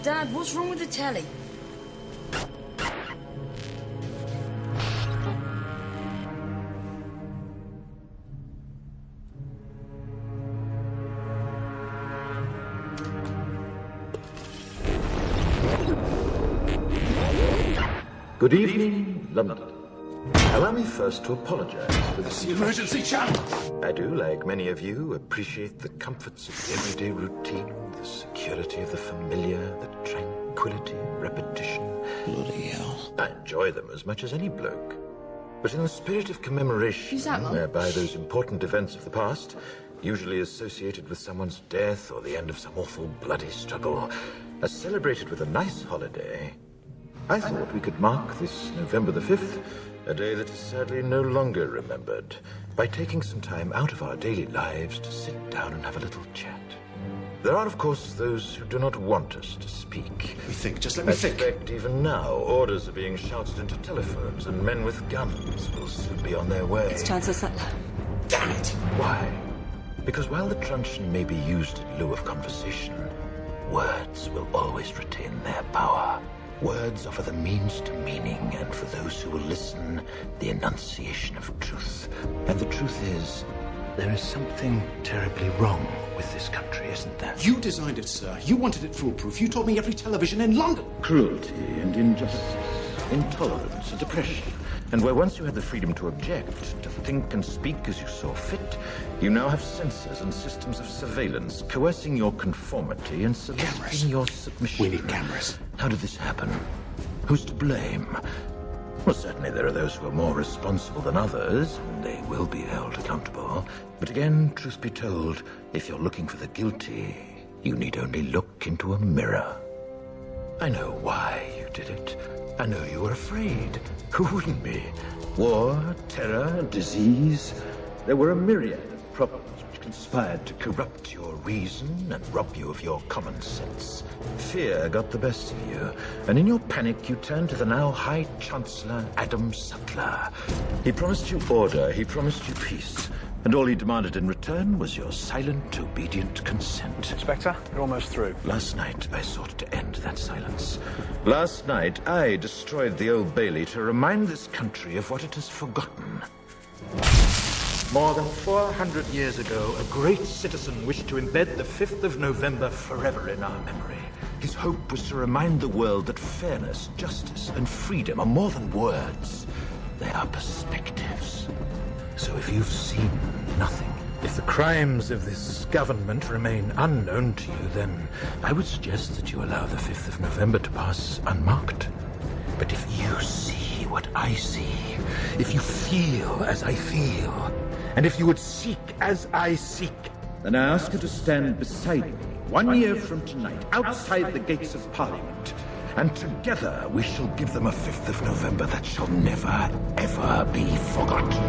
Dad, what's wrong with the telly? Good evening, London. Allow me first to apologize for this. The emergency channel! I do, like many of you, appreciate the comforts of the everyday routine, the security of the familiar, the tranquility, repetition. Bloody hell. I enjoy them as much as any bloke. But in the spirit of commemoration, Who's that, Mum? whereby those important events of the past, usually associated with someone's death or the end of some awful bloody struggle, are celebrated with a nice holiday, I thought we could mark this November the 5th, a day that is sadly no longer remembered, by taking some time out of our daily lives to sit down and have a little chat. There are, of course, those who do not want us to speak. Just let me think. I suspect even now orders are being shouted into telephones and men with guns will soon be on their way. It's Chancellor Sutler. Damn it! Why? Because while the truncheon may be used in lieu of conversation, words will always retain their power. Words offer the means to meaning, and for those who will listen, the enunciation of truth. And the truth is, there is something terribly wrong with this country, isn't there? You designed it, sir. You wanted it foolproof. You told me every television in London. Cruelty and injustice, intolerance and oppression. And where once you had the freedom to object, to think and speak as you saw fit, you now have censors and systems of surveillance coercing your conformity and soliciting your submission. We need cameras. How did this happen? Who's to blame? Well, certainly there are those who are more responsible than others, and they will be held accountable. But again, truth be told, if you're looking for the guilty, you need only look into a mirror. I know why you did it. I know you were afraid. Who wouldn't be? War, terror, disease. There were a myriad of problems which conspired to corrupt your reason and rob you of your common sense. Fear got the best of you, and in your panic you turned to the now High Chancellor Adam Sutler. He promised you order, he promised you peace, and all he demanded in return was your silent, obedient consent. Inspector, you're almost through. Last night, I sought to end that silence. Last night, I destroyed the Old Bailey to remind this country of what it has forgotten. More than 400 years ago, a great citizen wished to embed the 5th of November forever in our memory. His hope was to remind the world that fairness, justice, and freedom are more than words. They are perspectives. So if you've seen nothing, if the crimes of this government remain unknown to you, then I would suggest that you allow the 5th of November to pass unmarked. But if you see what I see, if you feel as I feel, and if you would seek as I seek, then I ask you to stand beside me 1 year from tonight, outside the gates of Parliament, and together we shall give them a 5th of November that shall never, ever be forgotten.